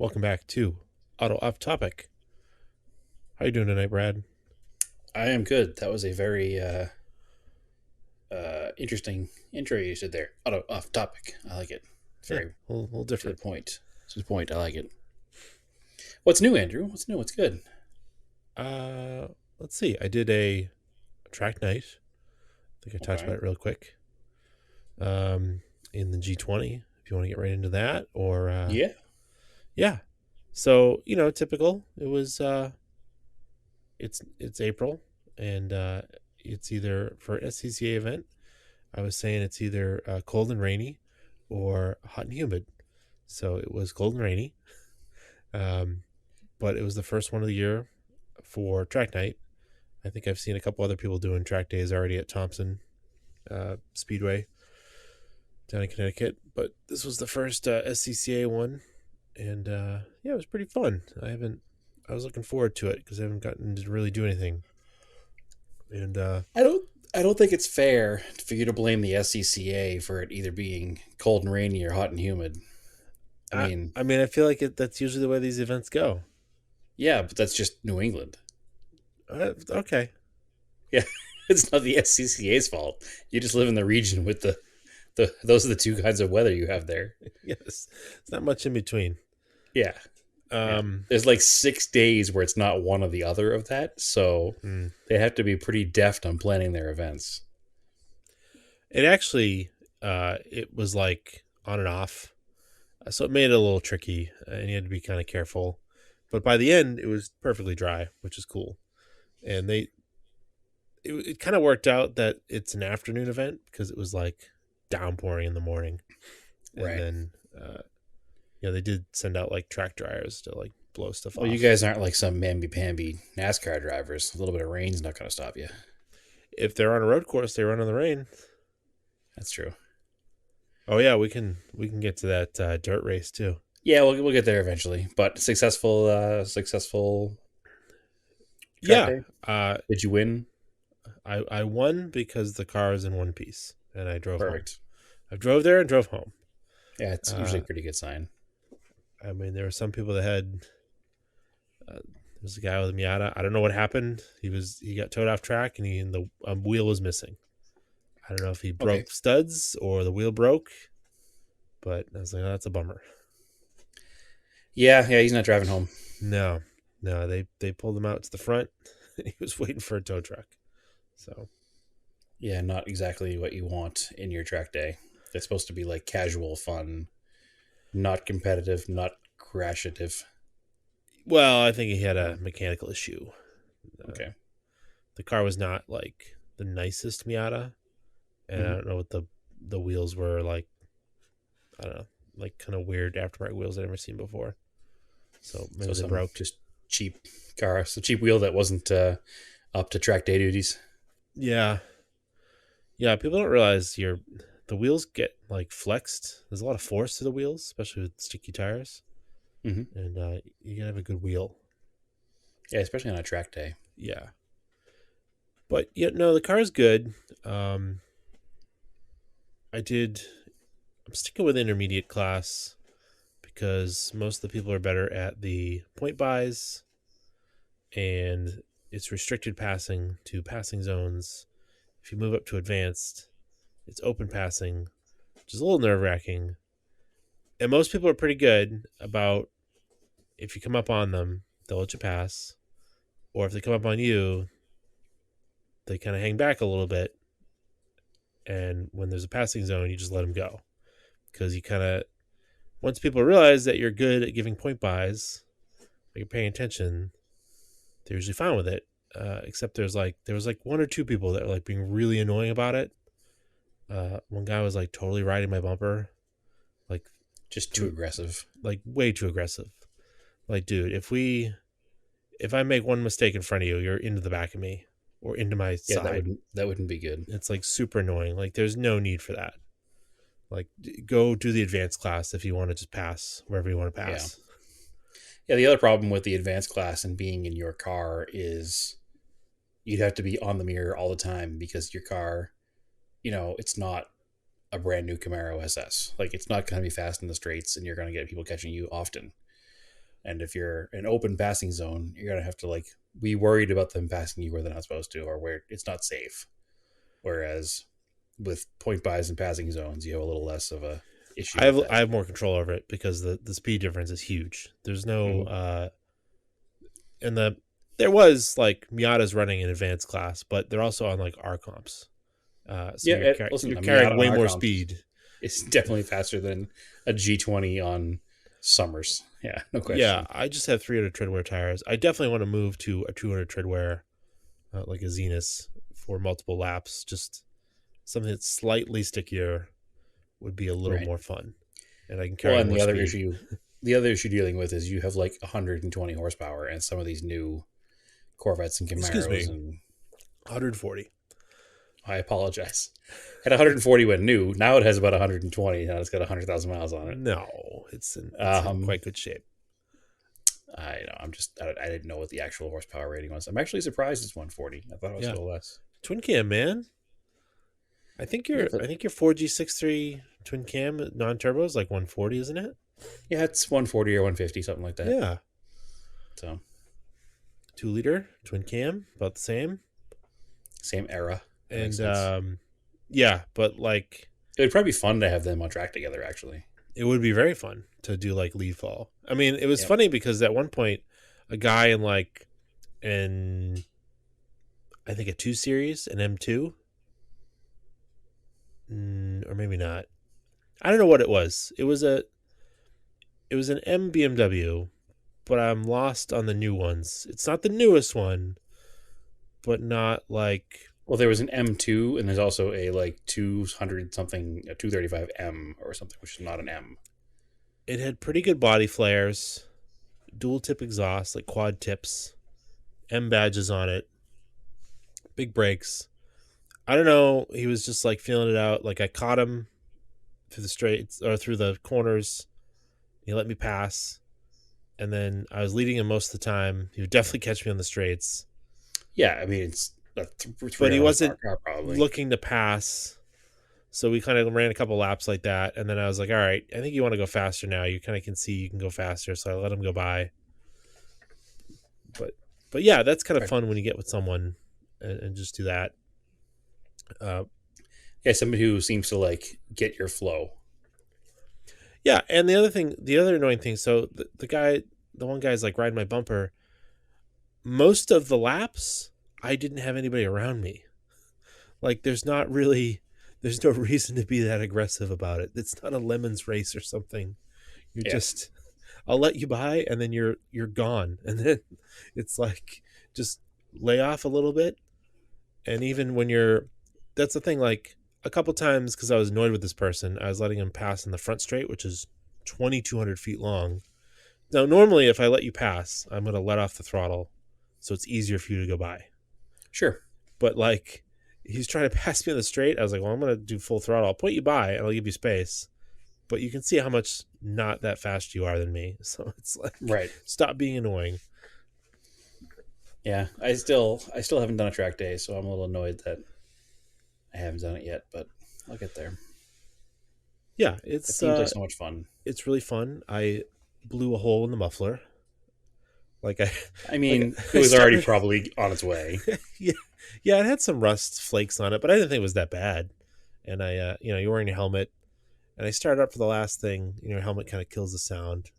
Welcome back to Auto Off Topic. How you doing tonight, Brad? I am good. That was a very interesting intro you did there. Off topic. I like it. Yeah, Very a little to the different. point. To the point. I like it. What's new, Andrew? What's new? What's good? Uh, let's see. I did a track night. I think I talked Okay. about it real quick. Um, in the G20. If you want to get right into that, or Yeah. yeah. So typical. It was. It's April, and it's either for an SCCA event. I was saying it's either cold and rainy, or hot and humid. So it was cold and rainy. Um, but it was the first one of the year for track night. I think I've seen a couple other people doing track days already at Thompson Speedway down in Connecticut, but this was the first SCCA one, and yeah, it was pretty fun. I was looking forward to it because I haven't gotten to really do anything, and I don't. I don't think it's fair for you to blame the SCCA for it either being cold and rainy or hot and humid. I I mean, I mean I feel like that's usually the way these events go. yeah, but that's just New England. Okay, Yeah, it's not the SCCA's fault. You just live in the region with the. Those are the two kinds of weather you have there. yes, it's not much in between. Yeah. Yeah. Um, There's like 6 days where it's not one or the other of that. So hmm. they have to be pretty deft on planning their events. It actually it was like on and off. So it made it a little tricky, and you had to be kind of careful. But by the end, it was perfectly dry, which is cool. And it kind of worked out that it's an afternoon event because it was like downpouring in the morning, and Right. then they did send out like track dryers to like blow stuff Well, you off. guys aren't like some mamby-pamby NASCAR drivers. A little bit of rain's not going to stop you. If they're on a road course, they run in the rain. That's true. Oh yeah, we can get to that dirt race too. Yeah, we'll get there eventually. But successful track Yeah, day. uh, Did you win? I won because the car is in one piece, and I drove home. Perfect. I drove there and drove home. Yeah, it's usually Uh, a pretty good sign. I mean, there were some people that had. There was a guy with a Miata. I don't know what happened. He got towed off track, and the wheel was missing. I don't know if he Okay. broke studs or the wheel broke, but I was like, oh, that's a bummer. Yeah, he's not driving home. No, no, they pulled him out to the front. He was waiting for a tow truck. So Yeah, not exactly what you want in your track day. It's supposed to be like casual fun, not competitive, not crashative. well, I think he had a mechanical issue. Uh, Okay. the car was not like the nicest Miata, and I Hmm. don't know what the wheels were like. I don't know, like kind of weird aftermarket wheels I'd never seen before. So So maybe they some broke. just cheap car, some cheap wheel that wasn't up to track day duties. Yeah, yeah. People don't realize the wheels get like flexed. There's a lot of force to the wheels, especially with sticky tires, Hmm. and you gotta have a good wheel. Yeah, especially on a track day. Yeah, but yeah, no, the car is good. Um, I did. I'm sticking with intermediate class because most of the people are better at the point buys, and it's restricted passing to passing zones. If you move up to advanced, it's open passing, which is a little nerve wracking. And most people are pretty good about if you come up on them, they'll let you pass. Or if they come up on you, they kind of hang back a little bit. And when there's a passing zone, you just let them go. Because you kind of, once people realize that you're good at giving point buys, like you're paying attention, they're usually fine with it. Except there was like one or two people that were like being really annoying about it. One guy was like totally riding my bumper, like Just too through aggressive. like way too aggressive. Like, dude, if I make one mistake in front of you, you're into the back of me or into my Yeah, side. that wouldn't be good. It's like super annoying. Like, there's no need for that. Like, go do the advanced class if you want to just pass wherever you want to Yeah. pass. Yeah, the other problem with the advanced class and being in your car is you'd have to be on the mirror all the time because your car, it's not a brand new Camaro SS. Like it's not going to be fast in the straights and you're going to get people catching you often. And if you're an open passing zone, you're gonna have to like be worried about them passing you where they're not supposed to, or where it's not safe. Whereas with point buys and passing zones, you have a little less of a issue with I that. have more control over it because the speed difference is huge. There's no Mm-hmm. and there was like Miata's running in advanced class, but they're also on like R comps. So Yeah, listen, you're a carrying Miata on way our more comps speed. is definitely faster than a G20 on Summers. Yeah, no Yeah, question. I just have 300 treadwear tires. I definitely want to move to a 200 treadwear, like a Zenus, for multiple laps. Just something that's slightly stickier would be a little Right. more fun, and I can Well, carry and more speed. the other issue dealing with is you have like 120 horsepower, and some of these new Corvettes and Excuse Camaros, me, and 140. I apologize. Had 140 when new. Now it has about 120. Now it's got 100,000 miles on it. No, it's in Um, quite good shape. I know. I didn't know what the actual horsepower rating was. I'm actually surprised it's 140. I thought it was a Yeah, little less. twin cam, man. Yeah, but I think your 4G63 twin cam non turbo is like 140, isn't it? yeah, it's 140 or 150, something like that. Yeah, So 2 liter twin cam, about the same. same era. That makes And sense. yeah, but like It would probably be fun to have them on track together. Actually. it would be very fun to do like lead fall. I mean, it was Yep. funny because at one point, a guy in I think a 2 series, an M2, or maybe not. I don't know what it was. It was an M BMW, but I'm lost on the new ones. It's not the newest one, but not like Well, there was an M2, and there's also a like 200 something, a 235M or something, which is not an M. it had pretty good body flares, dual tip exhaust, like quad tips, M badges on it, big brakes. I don't know. He was just like feeling it out. Like I caught him through the straights or through the corners. He let me pass, and then I was leading him most of the time. He would definitely catch me on the straights, Yeah, I mean it's a but he 300 horsepower wasn't car probably. looking to pass. So we kind of ran a couple laps like that, and then I was like, "All right, I think you want to go faster now. You kind of can see you can go faster." So I let him go by. But but yeah, that's kind of Right. fun when you get with someone and just do that. Uh, Yeah, somebody who seems to like get your flow. yeah, and the other annoying thing. So the one guy's like riding my bumper. Most of the laps, I didn't have anybody around me. Like there's no reason to be that aggressive about it. It's not a lemons race or something. You're Yeah, just I'll let you by and then you're gone. And then it's like just lay off a little bit. And even when you're that's the thing, like a couple times because I was annoyed with this person, I was letting him pass in the front straight, which is 2,200 feet long. Now normally if I let you pass, I'm gonna let off the throttle so it's easier for you to go by. sure. But like he's trying to pass me on the straight. I was like, well, I'm gonna do full throttle. I'll put you by and I'll give you space. But you can see how much not that fast you are than me. So it's like, Right. stop being annoying. Yeah, I still haven't done a track day, so I'm a little annoyed that I haven't done it yet, but I'll get there. Yeah, It seems like so much fun. it's really fun. I blew a hole in the muffler. Like I I like mean, it I was already started. probably on its way. Yeah, yeah, it had some rust flakes on it, but I didn't think it was that bad. And you're wearing a helmet, and I started up for the last thing. Your helmet kind of kills the sound.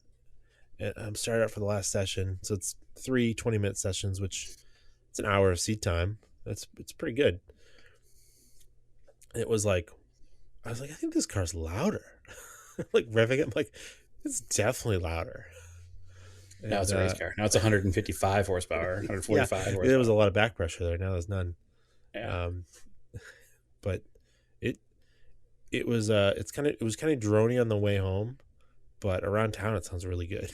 And I'm started up for the last session, so it's 3 20-minute sessions, which it's an hour of seat time. It's pretty good. It was like I was like, I think this car's louder. Like revving it, I'm like, it's definitely louder. Now And it's a race car. Now it's 155 horsepower, yeah, 145 there was a horsepower. lot of back pressure there. Now there's none. Yeah. Um, but it it was kind of drony on the way home, but around town it sounds really good.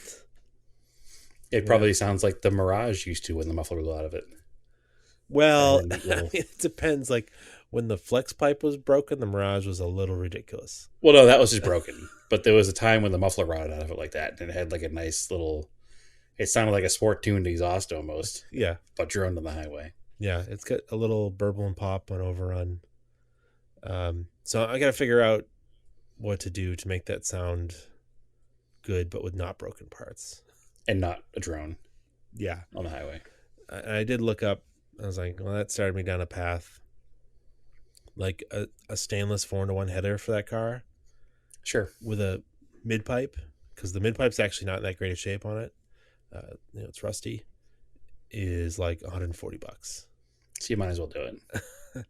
It Yeah. probably sounds like the Mirage used to when the muffler blew out of it. That had Well, a neat I little. mean, it depends. Like when the flex pipe was broken, the Mirage was a little ridiculous. Well, no, that was just broken. But there was a time when the muffler rotted out of it like that, and it had like a nice little. It sounded like a sport tuned exhaust almost, Yeah, but droned on the highway. yeah, it's got a little burble and pop on overrun. So I got to figure out what to do to make that sound good, but with not broken parts. and not a drone Yeah, on the highway. I did look up. I was like, well, that started me down a path. Like a stainless 4-to-1 header for that car Sure. with a mid pipe, because the mid pipe's actually not in that great of shape on it. It's rusty. Is like $140. So you might as well do it.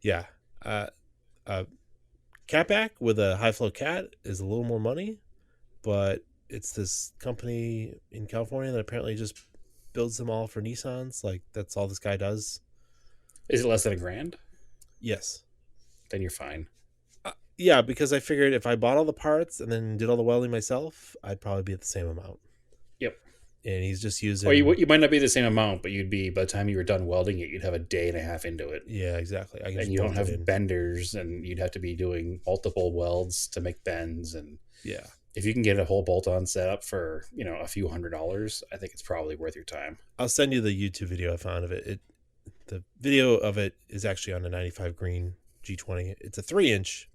Yeah. Uh, a catback with a high flow cat is a little more money, but it's this company in California that apparently just builds them all for Nissans. Like that's all this guy does. Is it less than $1,000? Yes. Then you're fine. Yeah, because I figured if I bought all the parts and then did all the welding myself, I'd probably be at the same amount. Yep. And he's just Or using. you might not be the same amount, but you'd be, by the time you were done welding it, you'd have a day and a half into it. Yeah, exactly. I can And just you don't bolt it have in. benders, and you'd have to be doing multiple welds to make bends. And Yeah. if you can get a whole bolt-on setup for, a few $100s, I think it's probably worth your time. I'll send you the YouTube video I found of it. The video of it is actually on a 95 green G20. It's a 3-inch,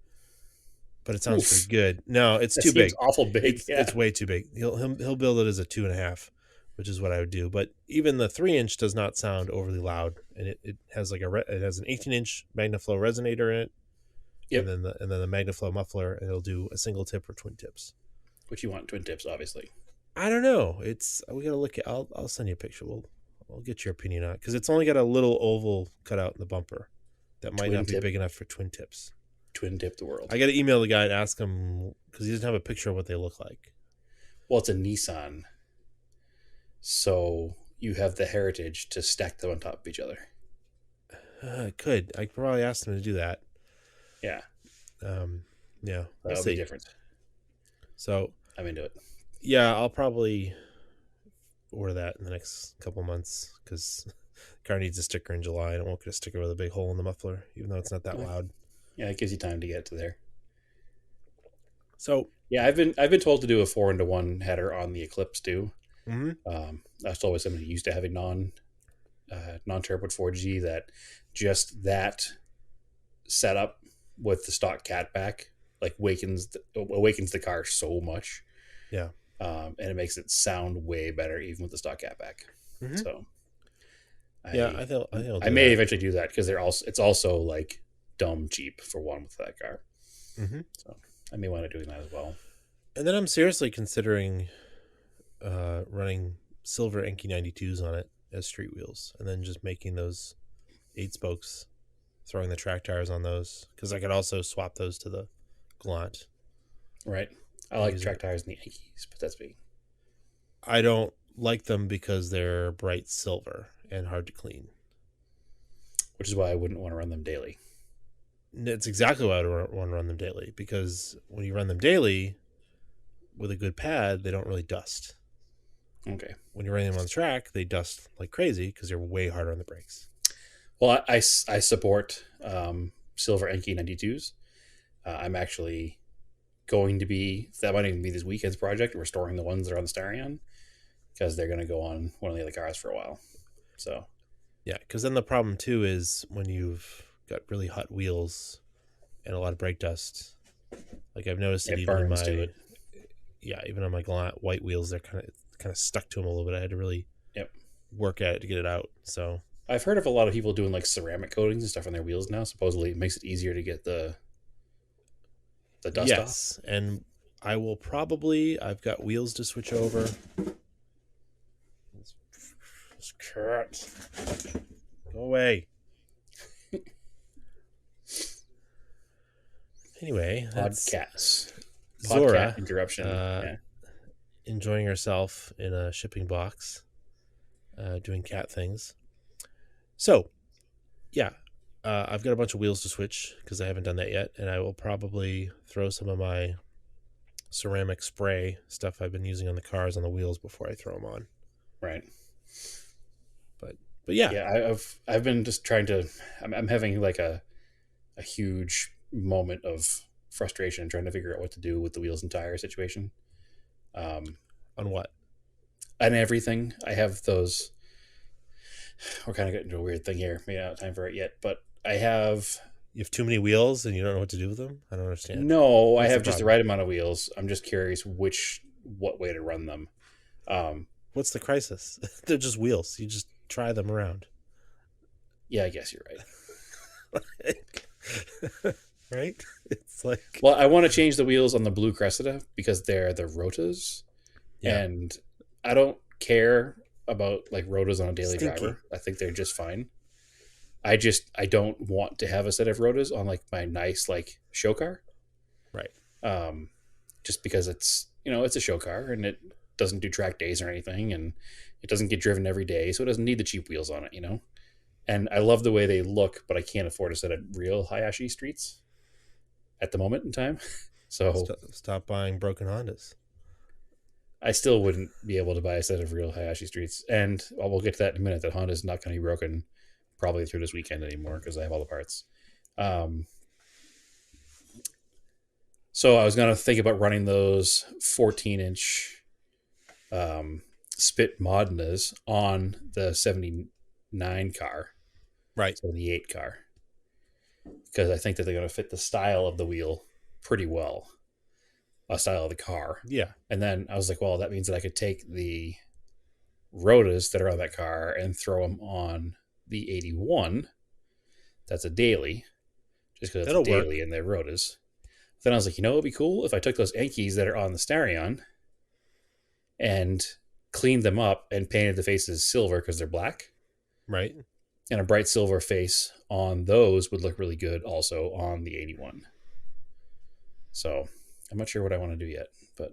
but it sounds pretty Oof. good. No, it's That too seems big. awful big. Yeah. It's way too big. He'll build it as a 2.5, which is what I would do. But even the 3-inch does not sound overly loud, and it has like it has an 18-inch MagnaFlow resonator in it, Yep. and then the MagnaFlow muffler, and it'll do a single tip or twin tips. Which you want twin tips, obviously. I don't know. We gotta look at. I'll send you a picture. I'll get your opinion on it because it's only got a little oval cut out in the bumper that might Twin not be tip. big enough for twin tips. Twin tip the world. I got to email the guy and ask him because he doesn't have a picture of what they look like. Well, it's a Nissan, so you have the heritage to stack them on top of each other. I could probably ask him to do that. Yeah, Yeah, we'll that'll see. be different. So I'm into it. yeah, I'll probably order that in the next couple months because the car needs a sticker in July. I don't want to get a sticker with a big hole in the muffler, even though it's not that loud. Yeah, it gives you time to get to there. So Yeah, I've been told to do a 4-to-1 header on the Eclipse too. mhm. I was told by somebody who used to have a non-turbo 4G that just that setup with the stock catback like awakens the car so much. Yeah. And it makes it sound way better even with the stock catback. Mhm. So Yeah, I think I'll I do may that. eventually do that because it's also like dumb cheap for one with that car. Mm-hmm. So I may want to do that as well. And then I'm seriously considering running silver Enki 92s on it as street wheels, and then just making those 8 spokes, throwing the track tires on those because I could also swap those to the Galant. Right. I And like use track it. tires in the Yankees, but that's me. I don't like them because they're bright silver and hard to clean. Which is why I wouldn't want to run them daily. It's exactly why I want to run them daily because when you run them daily with a good pad, they don't really dust. Okay. When you're running them on the track, they dust like crazy because they're way harder on the brakes. Well, I support silver Enki 92s. I'm actually going to be, that might even be this weekend's project, restoring the ones that are on the Starion because they're going to go on one of the other cars for a while. So Yeah, because then the problem too is when you've got really hot wheels and a lot of brake dust. Like I've noticed it it even in burns to my it. even on my Galant white wheels, they're kind of stuck to them a little bit. I had to really Yep. work at it to get it out. So I've heard of a lot of people doing like ceramic coatings and stuff on their wheels now. Supposedly it makes it easier to get the dust off. yes, and I will probably. I've got wheels to switch over. This cat, go away. Anyway, that's Podcasts. Zora Podcast interruption. Yeah. enjoying herself in a shipping box, doing cat things. So, yeah, I've got a bunch of wheels to switch because I haven't done that yet, and I will probably throw some of my ceramic spray stuff I've been using on the cars on the wheels before I throw them on. Right. But yeah, Yeah, I've been just trying to. I'm having like a huge moment of frustration trying to figure out what to do with the wheels and tire situation. on what? And everything. I have those. We're kind of getting into a weird thing here. Maybe not have time for it yet, but I have. You have too many wheels and you don't know what to do with them? I don't understand. No, I What's have the just the problem? right amount of wheels. I'm just curious what way to run them. What's the crisis? They're just wheels. You just try them around. Yeah, I guess you're right. Right? It's like, Well, I want to change the wheels on the blue Cressida because they're the rotas, yeah, and I don't care about like rotas on a daily stinky. driver. I think they're just fine. I don't want to have a set of rotas on like my nice like show car. Right. Um, just because it's it's a show car and it doesn't do track days or anything, and it doesn't get driven every day, so it doesn't need the cheap wheels on it. And I love the way they look, but I can't afford a set of real Hayashi streets at the moment in time. So Stop buying broken Hondas. I still wouldn't be able to buy a set of real Hayashi streets. And we'll get to that in a minute, that Honda's not going to be broken probably through this weekend anymore because I have all the parts. Um, so I was going to think about running those 14-inch spit Modnas on the 79 car, Right. 78 car, because I think that they're going to fit the style of the wheel pretty well, a style of the car. Yeah. And then I was like, well, that means that I could take the rotas that are on that car and throw them on the 81. That's a daily, just because it's a That'll daily work. and they're rotas. Then I was like, it would be cool if I took those Enkis that are on the Starion and cleaned them up and painted the faces silver because they're black. Right. And a bright silver face on those would look really good also on the 81. So I'm not sure what I want to do yet, but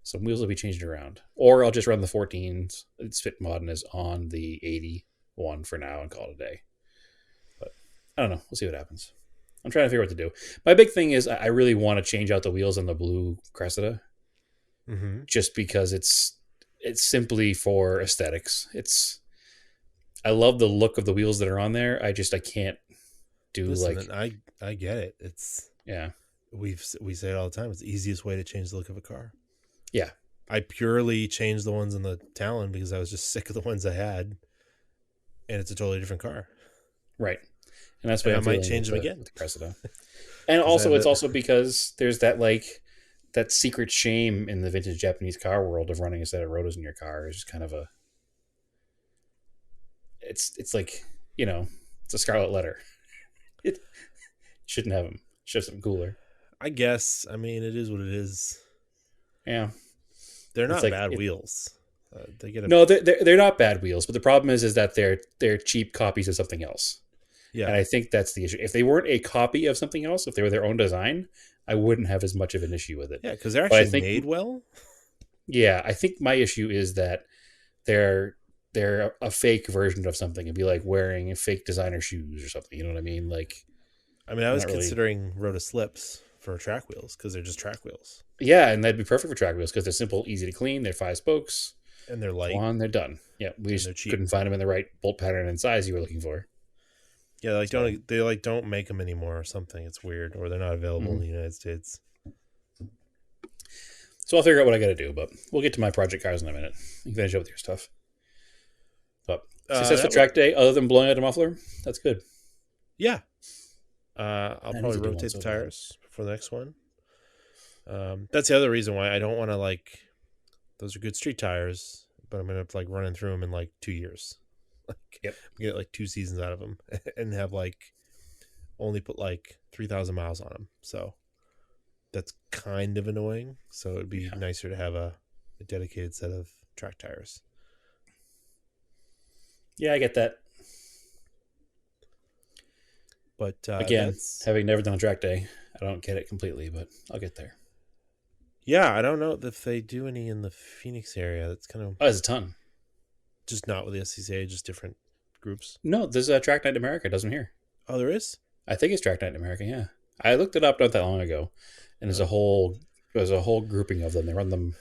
some wheels will be changed around. Or I'll just run the 14s. It's fit Modernist on the 81 for now and call it a day. But I don't know. We'll see what happens. I'm trying to figure out what to do. My big thing is I really want to change out the wheels on the blue Cressida, Mm-hmm. just because it's simply for aesthetics. I love the look of the wheels that are on there. I can't do Listen, like, I get it. It's yeah. we say it all the time. It's the easiest way to change the look of a car. Yeah. I purely changed the ones in the Talon because I was just sick of the ones I had, and it's a totally different car. Right. And that's And why I I'm might feeling change them again with the Cressida. And because I also, have it's it. also because there's that secret shame in the vintage Japanese car world of running a set of rotos in your car. Is just kind of it's like, it's a scarlet letter. It shouldn't have them. Should have something cooler. I guess. I mean, it is what it is. Yeah. They're It's not like, bad wheels. They get a no, they're not bad wheels, but the problem is that they're cheap copies of something else. yeah, And I think that's the issue. If they weren't a copy of something else, if they were their own design, I wouldn't have as much of an issue with it. yeah, because they're But I actually think, made well. yeah, I think my issue is that they're a fake version of something. It'd be like wearing fake designer shoes or something. You know what I mean? Like, I mean, I I'm was not really. considering Rota slips for track wheels because they're just track wheels Yeah, and that'd be perfect for track wheels because they're simple, easy to clean. They're 5 spokes. and they're Go light on, they're done. Yeah, we and just they're cheap. couldn't find them in the right bolt pattern and size you were looking for. Yeah, like So, don't make them anymore or something. It's weird, or they're not available in mhm. the United States. So I'll figure out what I got to do, but we'll get to my project cars in a minute. You can finish up with your stuff. But successful That track day, other than blowing out a muffler, that's good. Yeah, I'll I need probably to do one rotate the so bad. tires for the next one. That's the other reason why I don't want to like. Those are good street tires, but I'm gonna like running through them in like 2 years. Like Yep. get like 2 seasons out of them and have like only put like 3,000 miles on them. So that's kind of annoying. So it'd be Yeah. nicer to have a dedicated set of track tires. Yeah, I get that. But Again, that's having never done a track day, I don't get it completely, but I'll get there. yeah. I don't know if they do any in the Phoenix area. That's kind of Oh, there's a ton. just not with the SCCA, just different groups. No, there's a Track Night in America. It doesn't here. Oh, there is. I think it's Track Night in America. Yeah, I looked it up not that long ago, and there's a whole grouping of them. They run them.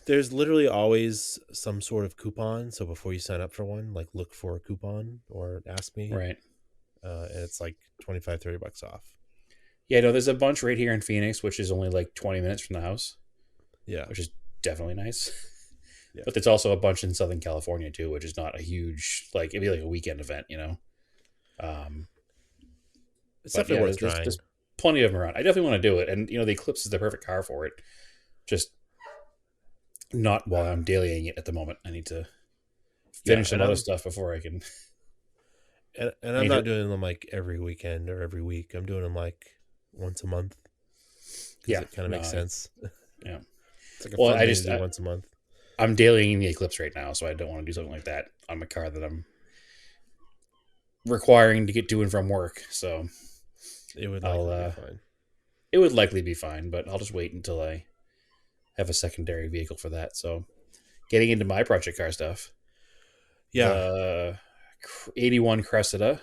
There's literally always some sort of coupon. So before you sign up for one, like look for a coupon or ask me. Right. And it's like $25-30 off. Yeah, no, there's a bunch right here in Phoenix, which is only like 20 minutes from the house, Yeah. which is definitely nice. Yeah. But there's also a bunch in Southern California too, which is not a huge, like, it'd be like a weekend event, It's But definitely yeah, worth trying. there's plenty of them around. I definitely want to do it, and the Eclipse is the perfect car for it. Just Not while I'm dailying it at the moment. I need to Yeah, finish some other stuff before I can. and I I'm need not to. doing them like every weekend or every week. I'm doing them like once a month because Yeah. it kind of No. makes sense. Yeah. It's like a Well, fun I thing to just do once a month. I'm dailying the Eclipse right now, so I don't want to do something like that on my car that I'm requiring to get to and from work. So It would I'll likely be fine. it would likely be fine, but I'll just wait until I have a secondary vehicle for that. So getting into my project car stuff, Yeah. the 81 Cressida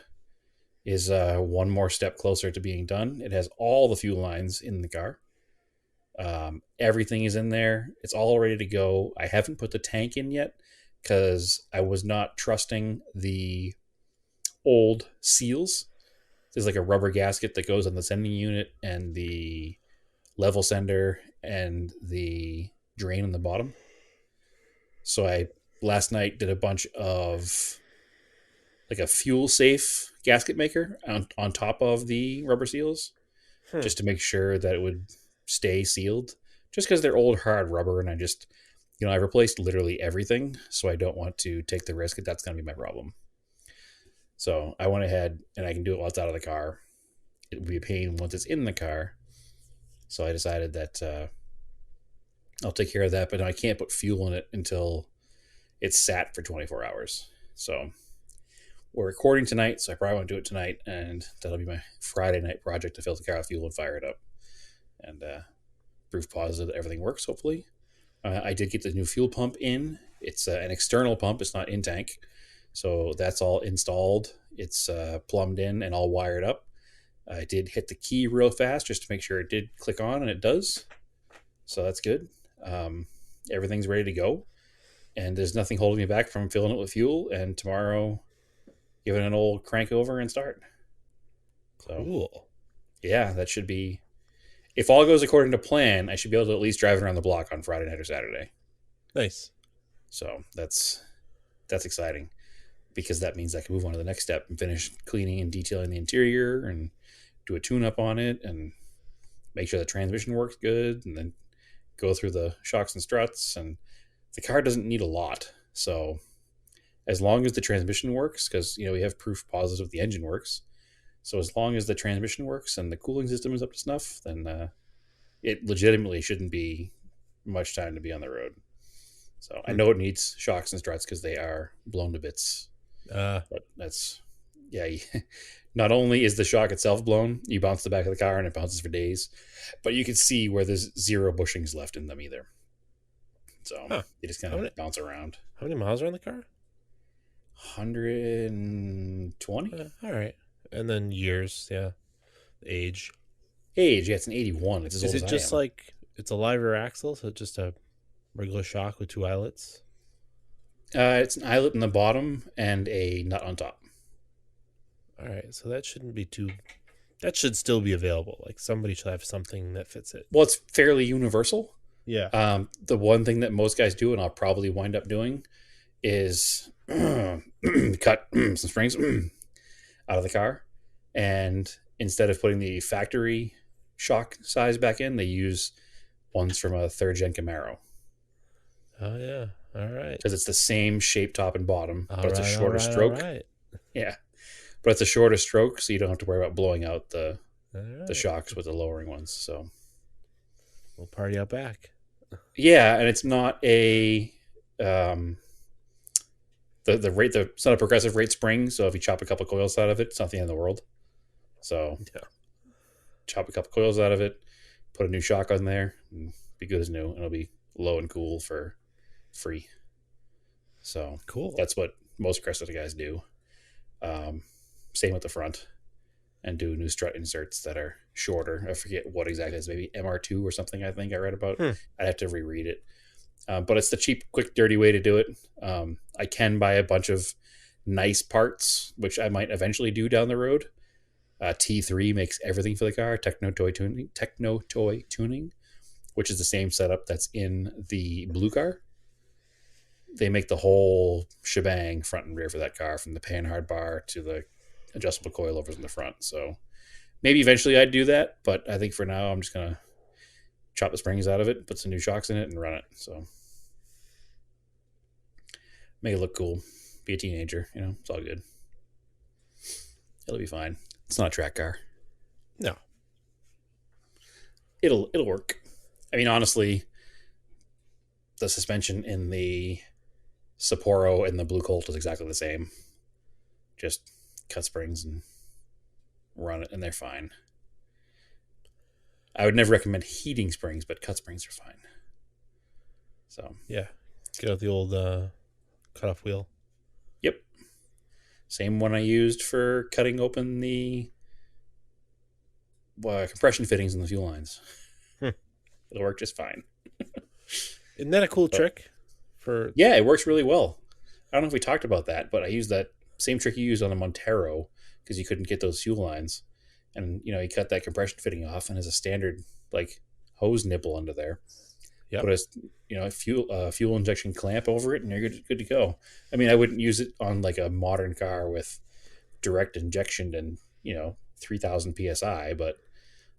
is one more step closer to being done. It has all the fuel lines in the car. Everything is in there. It's all ready to go. I haven't put the tank in yet because I was not trusting the old seals. There's like a rubber gasket that goes on the sending unit and the level sender and the drain on the bottom. So I last night did a bunch of like a fuel safe gasket maker on top of the rubber seals Hmm. just to make sure that it would stay sealed. Just because they're old hard rubber, and I just, I replaced literally everything, so I don't want to take the risk that that's going to be my problem. So I went ahead and I can do it while it's out of the car. It would be a pain once it's in the car. So I decided that I'll take care of that, but I can't put fuel in it until it's sat for 24 hours. So we're recording tonight, so I probably won't do it tonight, and that'll be my Friday night project to fill the car with fuel and fire it up. And proof positive that everything works, hopefully. I did get the new fuel pump in. It's an external pump, it's not in tank. So that's all installed. It's plumbed in and all wired up. I did hit the key real fast just to make sure it did click on, and it does. So that's good. Um, Everything's ready to go. And there's nothing holding me back from filling it with fuel. And tomorrow, give it an old crank over and start. So, Cool. yeah, that should be. If all goes according to plan, I should be able to at least drive it around the block on Friday night or Saturday. Nice. So that's exciting because that means I can move on to the next step and finish cleaning and detailing the interior and do a tune up on it and make sure the transmission works good and then go through the shocks and struts. And the car doesn't need a lot. So as long as the transmission works, because we have proof positive the engine works. So as long as the transmission works and the cooling system is up to snuff, then it legitimately shouldn't be much time to be on the road. So I Hmm. know it needs shocks and struts because they are blown to bits. Uh, But that's, yeah. Not only is the shock itself blown, you bounce the back of the car and it bounces for days, but you can see where there's zero bushings left in them either. So huh. they just kind How of many bounce around. how many miles are on the car? 120 All right. And then years, yeah. Age. age. Yeah, it's an 81. It's as Is old as it I just am. like it's a live rear axle, so it's just a regular shock with two eyelets? It's an eyelet in the bottom and a nut on top. All right, so that shouldn't be too. That should still be available. Like somebody should have something that fits it. Well, it's fairly universal. Yeah. The one thing that most guys do, and I'll probably wind up doing, is cut some springs out of the car, and instead of putting the factory shock size back in, they use ones from a third gen Camaro Oh yeah. All right. because it's the same shape top and bottom, All but it's a right. All shorter right. All stroke. right. Yeah, but it's a shorter stroke, so you don't have to worry about blowing out All the right. shocks with the lowering ones. So We'll party out back. yeah, and it's not a um, the rate. It's not a progressive rate spring, so if you chop a couple coils out of it, it's not the end of the world. So Yeah. chop a couple coils out of it, put a new shock on there, and be good as new, and it'll be low and cool for free. So Cool. that's what most Cressida guys do. Same with the front, and do new strut inserts that are shorter. I forget what exactly it is, maybe MR2 or something. I think I read about. Hmm. I'd have to reread it, but it's the cheap, quick, dirty way to do it. I can buy a bunch of nice parts, which I might eventually do down the road. T3 makes everything for the car. Techno Toy Tuning, which is the same setup that's in the blue car. They make the whole shebang front and rear for that car, from the panhard bar to the adjustable coilovers in the front. So maybe eventually I'd do that, but I think for now I'm just gonna chop the springs out of it, put some new shocks in it, and run it. So Make it look cool. Be a teenager, it's all good. It'll be fine. It's not a track car. No. It'll work. I mean, honestly, the suspension in the Sapporo and the Blue Colt is exactly the same. Just cut springs and run it, and they're fine. I would never recommend heating springs, but cut springs are fine. So, Yeah. Get out the old cutoff wheel. yep. Same one I used for cutting open the compression fittings in the fuel lines. Hmm. It'll work just fine. Isn't that a cool But trick? For yeah, it works really well. I don't know if we talked about that, but I used that same trick you used on the Montero because you couldn't get those fuel lines. And, you cut that compression fitting off and as a standard, like, hose nipple under there. Yep. Put a fuel injection clamp over it, and you're good to go. I mean, I wouldn't use it on like a modern car with direct injection and 3,000 psi, but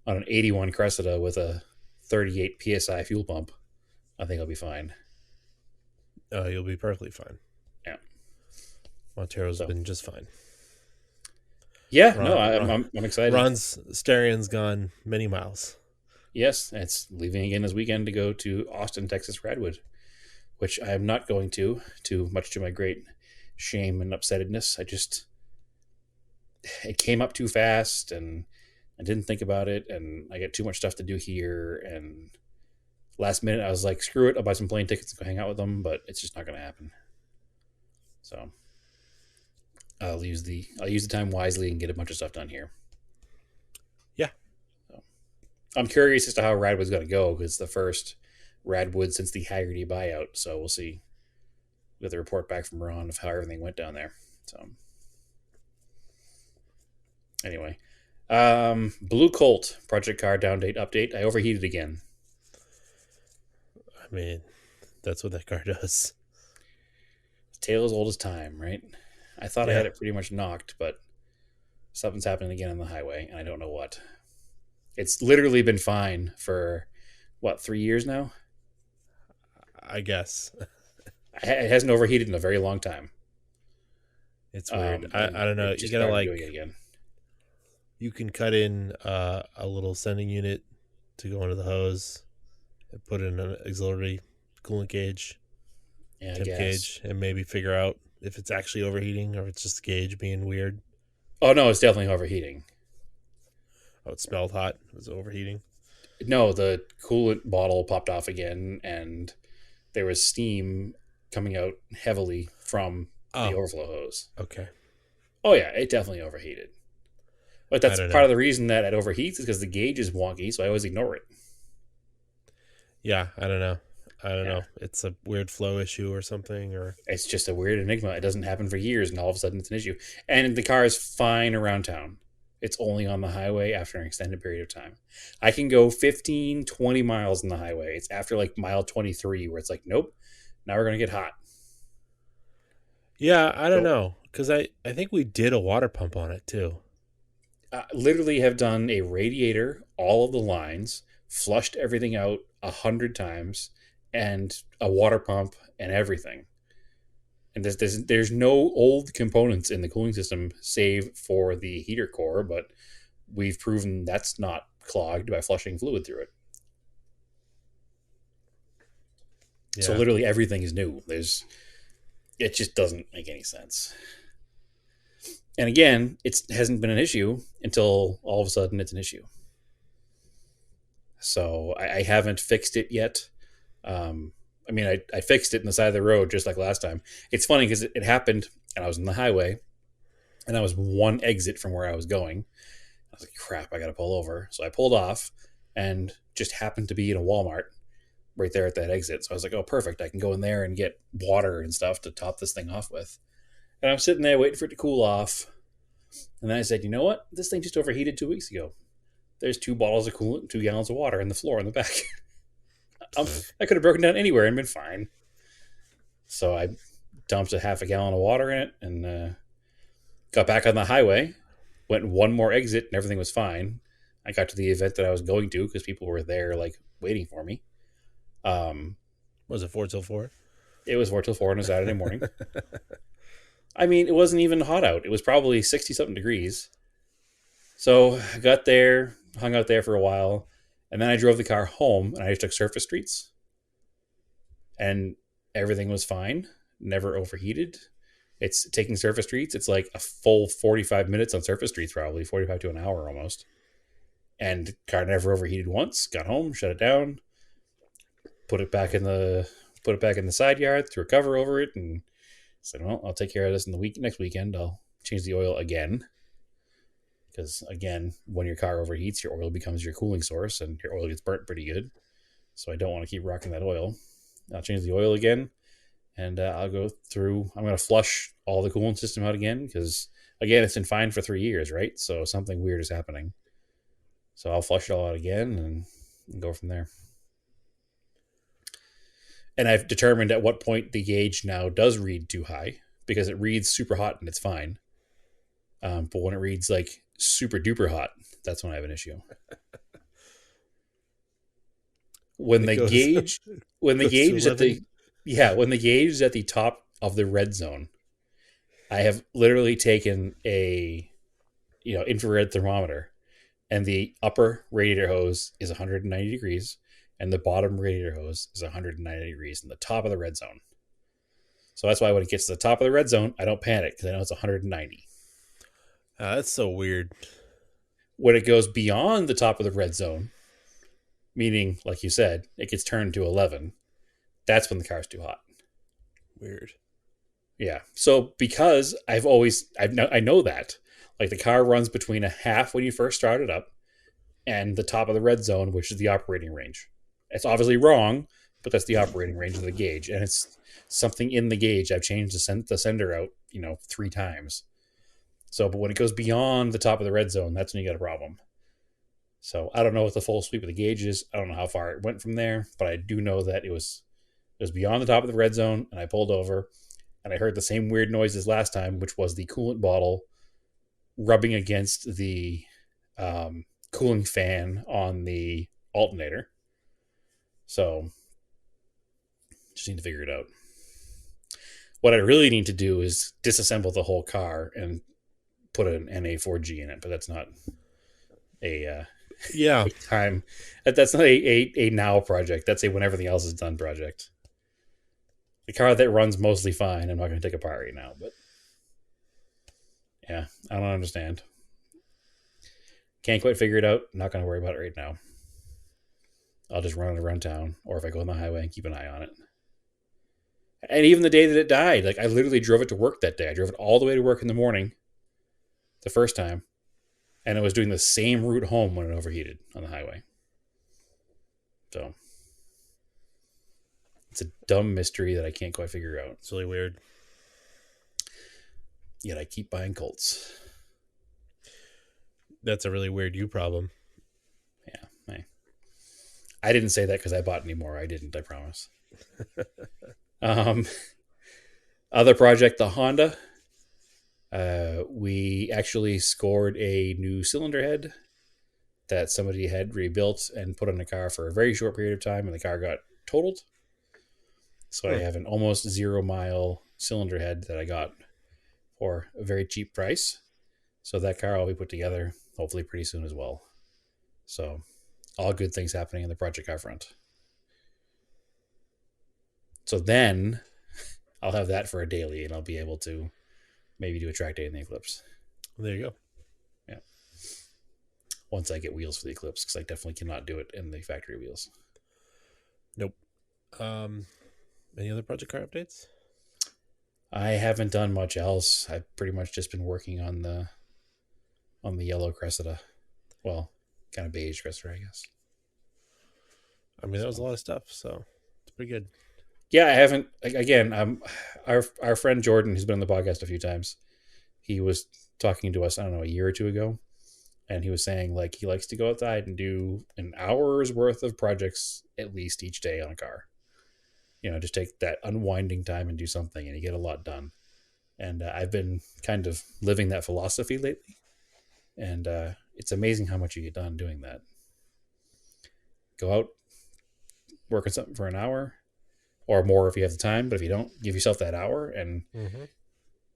on an 81 Cressida with a 38 psi fuel pump, I think I'll be fine. You'll be perfectly fine. Yeah. Montero's So been just fine. yeah, no, Ron, Ron, I'm excited. Ron's Sterion's gone many miles. Yes, it's leaving again this weekend to go to Austin, Texas Redwood, which I am not going to much to my great shame and upsettedness. It came up too fast and I didn't think about it, and I got too much stuff to do here. And last minute, I was like, screw it, I'll buy some plane tickets and go hang out with them, but it's just not going to happen. So I'll use the time wisely and get a bunch of stuff done here. Yeah. So I'm curious as to how Radwood's going to go because it's the first Radwood since the Haggerty buyout. So we'll see. We'll get the report back from Ron of how everything went down there. So anyway, Blue Colt project car down date update. I overheated again. I mean, that's what that car does. Tale as old as time, right? I thought I Yeah. had it pretty much knocked, but something's happening again on the highway, and I don't know what. It's literally been fine for, 3 years now? I guess. It hasn't overheated in a very long time. It's weird. I And don't know. it You just gotta started like, doing it again. you can cut in a little sending unit to go into the hose and put in an auxiliary coolant gauge, Yeah, I temp guess. gauge, and maybe figure out if it's actually overheating or if it's just the gauge being weird. Oh, no, it's definitely overheating. Oh, it smelled hot. It was overheating. No, the coolant bottle popped off again, and there was steam coming out heavily from the Oh, overflow hose. okay. Oh, yeah, it definitely overheated. But I that's don't part know. of the reason that it overheats is because the gauge is wonky, so I always ignore it. Yeah, I don't know. I don't Yeah. know. It's a weird flow issue or something, or It's just a weird enigma. It doesn't happen for years, and all of a sudden it's an issue. And the car is fine around town. It's only on the highway after an extended period of time. I can go 15, 20 miles on the highway. It's after like mile 23 where it's like, nope, now we're going to get hot. yeah, I don't So know because I think we did a water pump on it too. literally have done a radiator, all of the lines, flushed everything out 100 times, and a water pump and everything. And there's no old components in the cooling system save for the heater core, but we've proven that's not clogged by flushing fluid through it. So Yeah, literally everything is new. It just doesn't make any sense. And again, it hasn't been an issue until all of a sudden it's an issue. So I haven't fixed it yet. I mean, I fixed it in the side of the road just like last time. It's funny because it happened and I was on the highway and I was one exit from where I was going. I was like, crap, I got to pull over. So I pulled off and just happened to be in a Walmart right there at that exit. So I was like, oh, perfect. I can go in there and get water and stuff to top this thing off with. And I'm sitting there waiting for it to cool off. And then I said, you know what? This thing just overheated 2 weeks ago. There's 2 bottles of coolant and 2 gallons of water in the floor in the back. I could have broken down anywhere and been fine. So I dumped a half a gallon of water in it and got back on the highway, went one more exit, and everything was fine. I got to the event that I was going to because people were there, like, waiting for me. was it 4 till 4? It was 4 till 4 on a Saturday morning. I mean, it wasn't even hot out. It was probably 60 something degrees. So I got there, hung out there for a while, and then I drove the car home and I just took surface streets and everything was fine, never overheated. It's taking surface streets. It's like a full 45 minutes on surface streets, probably 45 to an hour almost. And car never overheated once. Got home, shut it down, put it back in the side yard, threw a cover over it, and said, "Well, I'll take care of this in the next weekend. I'll change the oil again." Because again, when your car overheats, your oil becomes your cooling source, and your oil gets burnt pretty good. So I don't want to keep rocking that oil. I'll change the oil again, and I'll go through. I'm going to flush all the coolant system out again because, again, it's been fine for 3 years, right? So something weird is happening. So I'll flush it all out again and go from there. And I've determined at what point the gauge now does read too high because it reads super hot and it's fine. But when it reads like super duper hot, that's when I have an issue. When It the goes gauge, when the goes to gauge is at 11. the, yeah, when the gauge is at the top of the red zone, I have literally taken a, infrared thermometer, and the upper radiator hose is 190 degrees, and the bottom radiator hose is 190 degrees in the top of the red zone. So that's why when it gets to the top of the red zone, I don't panic because I know it's 190. That's so weird. When it goes beyond the top of the red zone, meaning, like you said, it gets turned to 11, that's when the car's too hot. Weird. Yeah. So because I know that, like the car runs between a half when you first start it up and the top of the red zone, which is the operating range. It's obviously wrong, but that's the operating range of the gauge, and it's something in the gauge. I've changed the sender out, 3 times. So, but when it goes beyond the top of the red zone, that's when you got a problem. So I don't know what the full sweep of the gauge is. I don't know how far it went from there, but I do know that it was beyond the top of the red zone, and I pulled over, and I heard the same weird noise as last time, which was the coolant bottle rubbing against the cooling fan on the alternator. So just need to figure it out. What I really need to do is disassemble the whole car and put an NA4G in it, but that's not a Yeah. time. That's not a now project. That's a when everything else is done project. The car that runs mostly fine, I'm not going to take apart right now, but yeah, I don't understand. Can't quite figure it out. Not going to worry about it right now. I'll just run it around town, or if I go on the highway and keep an eye on it. And even the day that it died, like I literally drove it to work that day. I drove it all the way to work in the morning, the first time, and it was doing the same route home when it overheated on the highway. So it's a dumb mystery that I can't quite figure out. It's really weird. Yet I keep buying Colts. That's a really weird you problem. Yeah, I didn't say that because I bought any more. I didn't. I promise. um, Other project, the Honda. We actually scored a new cylinder head that somebody had rebuilt and put on the car for a very short period of time, and the car got totaled. So I have an almost 0-mile cylinder head that I got for a very cheap price. So that car will be put together hopefully pretty soon as well. So all good things happening in the project car front. So then I'll have that for a daily, and I'll be able to maybe do a track day in the Eclipse. There you go. Yeah. Once I get wheels for the Eclipse, because I definitely cannot do it in the factory wheels. Nope. Any other project car updates? I haven't done much else. I've pretty much just been working on the yellow Cressida. Well, kind of beige Cressida, I guess. I mean, that was a lot of stuff, so it's pretty good. Yeah, I haven't. Again, our friend Jordan, who's been on the podcast a few times, he was talking to us, I don't know, a year or two ago, and he was saying like he likes to go outside and do an hour's worth of projects at least each day on a car. Just take that unwinding time and do something, and you get a lot done. And I've been kind of living that philosophy lately, and it's amazing how much you get done doing that. Go out, work on something for an hour, or more if you have the time. But if you don't, give yourself that hour, and Mm-hmm.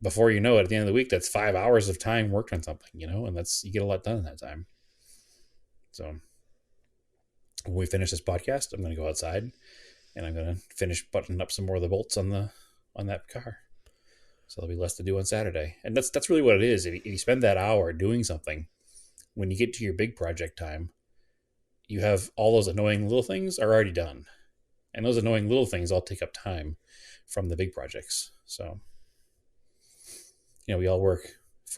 before you know it, at the end of the week, that's 5 hours of time worked on something, and that's you get a lot done in that time. So when we finish this podcast, I'm going to go outside and I'm going to finish buttoning up some more of the bolts on that car. So there'll be less to do on Saturday, and that's really what it is. If you spend that hour doing something, when you get to your big project time, you have all those annoying little things are already done, and those annoying little things all take up time from the big projects. So we all work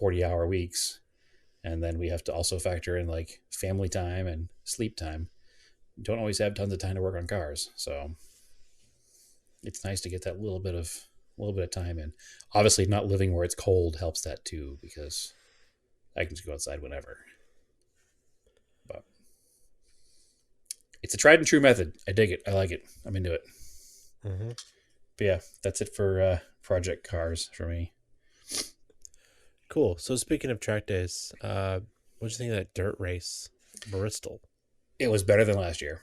40-hour weeks, and then we have to also factor in like family time and sleep time. We don't always have tons of time to work on cars, so it's nice to get that little bit of time in. Obviously, not living where it's cold helps that too, because I can just go outside whenever. But it's a tried and true method. I dig it. I like it. I'm into it. Mm-hmm. But yeah, that's it for project cars for me. Cool. So speaking of track days, what'd you think of that dirt race, Bristol? It was better than last year,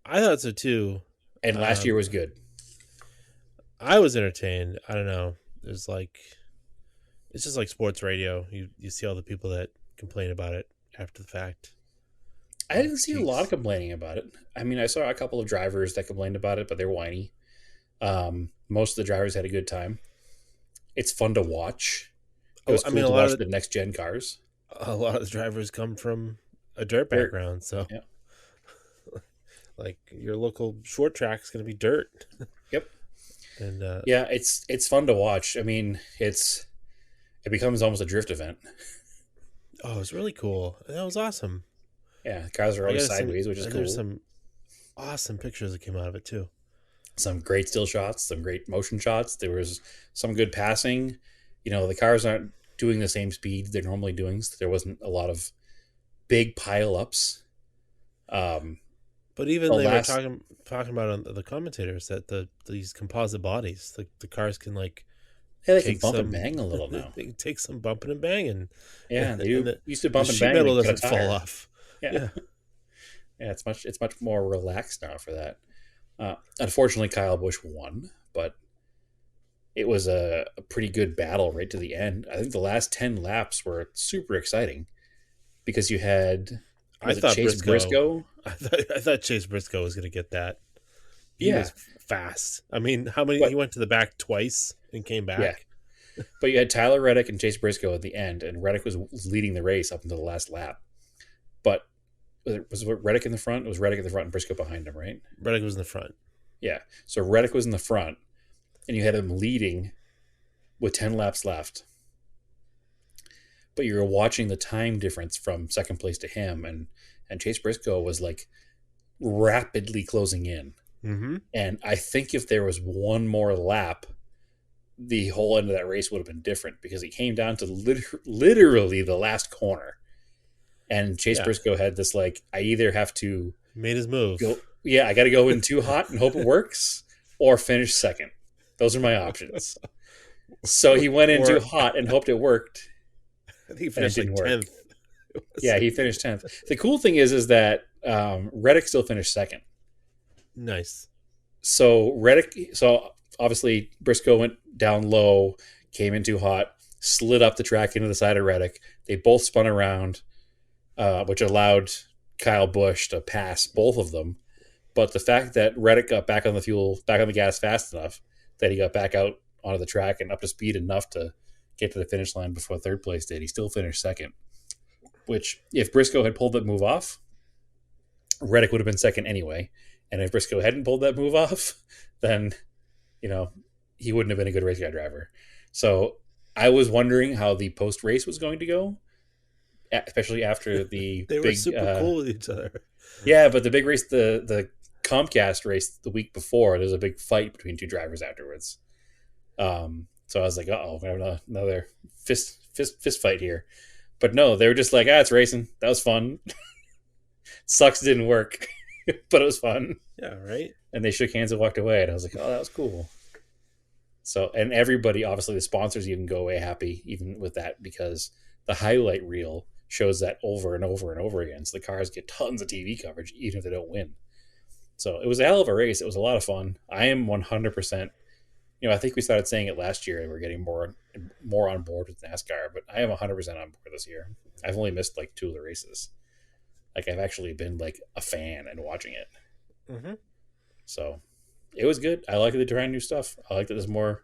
I thought so too. and last year Um, was good. I was entertained. I don't know. There's like, it's just like sports radio. You see all the people that complain about it after the fact. I Like, didn't see a lot of geez. complaining about it. I mean, I saw a couple of drivers that complained about it, but they're whiny. Most of the drivers had a good time. It's fun to watch. It Oh, was I mean, cool to watch the next gen cars. a lot of the drivers come from a dirt Dirt. background, so Yeah. like your local short track is going to be dirt, Yep. and Yeah, it's fun to watch. I mean, it becomes almost a drift event. oh, it's really cool. That was awesome. Yeah, the cars are I always gotta send, sideways, which is and there's cool. some awesome pictures that came out of it too. Some great still shots, some great motion shots. There was some good passing. The cars aren't doing the same speed they're normally doing, so there wasn't a lot of big pile ups. Um, But even the they were last, talking about on the commentators that these composite bodies, the cars can like yeah, they can take bump and some, bang a little now. they can take some bumping and banging, Yeah, they and do. Used to the bump and sheet bang when metal you cut a doesn't fall tire. off. Yeah, Yeah, yeah, it's much more relaxed now for that. Unfortunately, Kyle Busch won, but it was a pretty good battle right to the end. I think the last 10 laps were super exciting because you had I was it thought Chase Briscoe. Briscoe? I thought Chase Briscoe was going to get that. He Yeah, was fast. I mean, how many? but He went to the back twice and came yeah, back. but you had Tyler Reddick and Chase Briscoe at the end, and Reddick was leading the race up until the last lap. But was Reddick in the front? It was Reddick in the front and Briscoe behind him, right? Reddick was in the front. Yeah. So Reddick was in the front, and you had him leading with 10 laps left. But you were watching the time difference from second place to him, and Chase Briscoe was like rapidly closing in. Mm-hmm. And I think if there was one more lap, the whole end of that race would have been different because it came down to literally the last corner. And Chase Yeah, Briscoe had this like, I either have to made his move. go, yeah, I got to go in too hot and hope it works, or finish second. Those are my options. So he went in too Or hot and hoped it worked, I think he and it finished like didn't work. 10th. It was Yeah, he finished 10th. The cool thing is that Reddick still finished second. nice. So obviously Briscoe went down low, came in too hot, slid up the track into the side of Reddick. They both spun around, which allowed Kyle Busch to pass both of them. But the fact that Reddick got back on the gas fast enough that he got back out onto the track and up to speed enough to get to the finish line before third place did, he still finished second. Which, if Briscoe had pulled that move off, Reddick would have been second anyway. And if Briscoe hadn't pulled that move off, then, he wouldn't have been a good race car driver. So I was wondering how the post race was going to go, especially after the They were big, super cool with each other. yeah, but the big race, the Comcast race the week before, there's a big fight between two drivers afterwards. So I was like, we're gonna have another fist fight here. But no, they were just like, it's racing. That was fun. Sucks it didn't work, but it was fun. Yeah, right. And they shook hands and walked away. And I was like, that was cool. So, and everybody, obviously the sponsors even go away happy even with that, because the highlight reel shows that over and over and over again. So the cars get tons of TV coverage, even if they don't win. So it was a hell of a race. It was a lot of fun. I am 100%. I think we started saying it last year, and we're getting more on board with NASCAR. But I am 100% on board this year. I've only missed like two of the races. Like I've actually been like a fan and watching it. Mm-hmm. So it was good. I like that they're trying new stuff. I like that there's more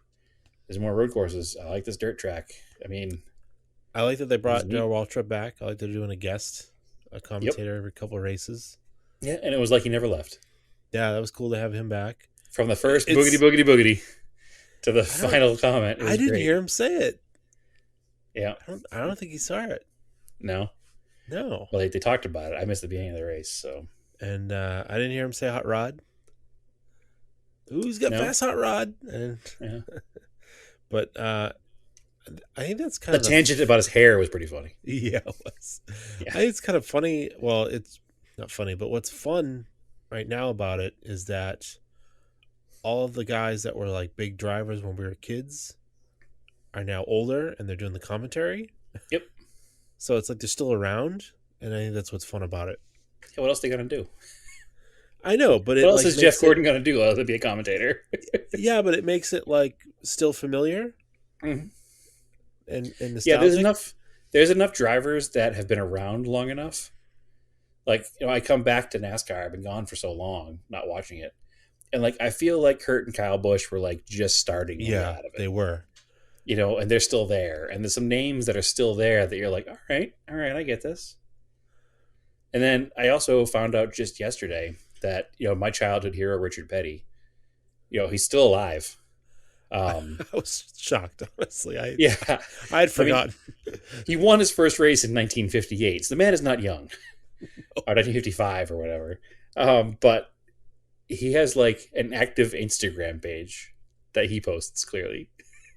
road courses. I like this dirt track. I mean, I like that they it was brought neat. Darrell Waltrip back. I like they're doing a Yep. commentator every couple of races. Yeah, and it was like he never left Yeah, that was cool to have him back. from the first boogity It's boogity boogity to the I don't final comment. It I was didn't great. hear him say it. Yeah. I don't think he saw it. No. No. Well, they talked about it. I missed the beginning of the race, so And I didn't hear him say hot rod. Ooh, he's got no. fast hot rod. And Yeah. but I think that's kind The of tangent about his hair was pretty funny. yeah, it was. I Yeah. think it's kind of funny. Well, it's not funny, but what's fun right now about it is that all of the guys that were like big drivers when we were kids are now older and they're doing the commentary. Yep. So it's like they're still around, and I think that's what's fun about it. Yeah, what else are they gonna do? I know, but What it else like is Jeff makes it Gordon gonna do other than be a commentator? yeah, but it makes it like still familiar Mhm. and Yeah, there's nostalgic. enough. There's enough drivers that have been around long enough. Like I come back to NASCAR. I've been gone for so long, not watching it, and like I feel like Kurt and Kyle Busch were like just starting when we got Yeah, out of it. they were. And they're still there, and there's some names that are still there that you're like, all right, I get this. And then I also found out just yesterday that my childhood hero Richard Petty, he's still alive. I Um, was shocked, honestly. yeah, I had I mean, forgotten. he won his first race in 1958, so the man is not young, or 1955 or whatever. But he has like an active Instagram page that he posts clearly,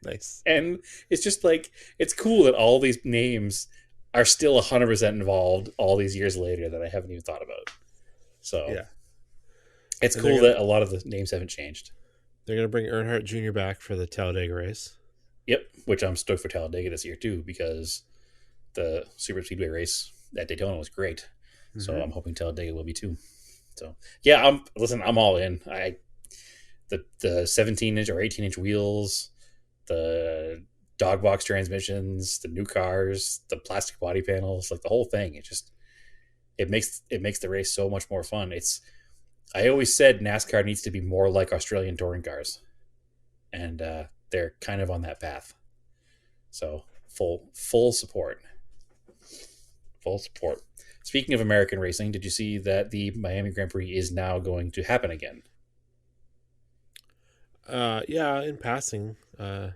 Nice. and it's just like it's cool that all these names are still 100% involved all these years later that I haven't even thought about. So Yeah, it's and they're cool gonna that a lot of the names haven't changed. they're gonna bring Earnhardt Jr. back for the Talladega race. Yep, which I'm stoked for Talladega this year too because the Super Speedway race at Daytona was great. So Mm-hmm. I'm hoping Talladega will be too. So yeah, I'm all in. The 17-inch or 18-inch wheels, the dog box transmissions, the new cars, the plastic body panels, like the whole thing. It makes the race so much more fun. I always said NASCAR needs to be more like Australian touring cars, and they're kind of on that path. So full support, full support. Speaking of American racing, did you see that the Miami Grand Prix is now going to happen again? Yeah, in passing, I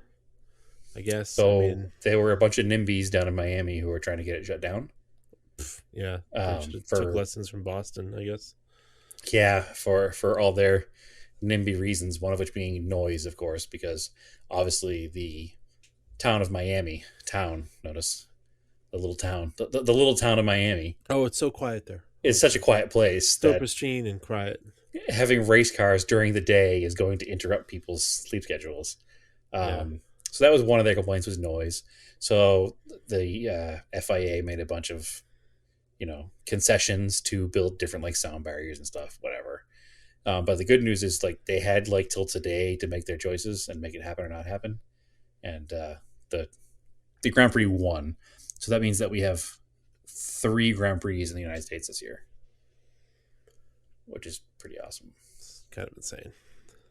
guess. I So mean, there were a bunch of NIMBYs down in Miami who were trying to get it shut down. yeah, they should have took For lessons from Boston, I guess. Yeah, for all their NIMBY reasons, one of which being noise, of course, because obviously the town of Miami, notice the little town, the little town of Miami Oh, it's so quiet there. is such a quiet place So that pristine and quiet. having race cars during the day is going to interrupt people's sleep schedules. Yeah, So that was one of their complaints was noise. So the FIA made a bunch of concessions to build different like sound barriers and stuff, whatever. But the good news is like they had like till today to make their choices and make it happen or not happen. And the Grand Prix won. So that means that we have 3 Grand Prix in the United States this year, which is pretty awesome. it's kind of insane.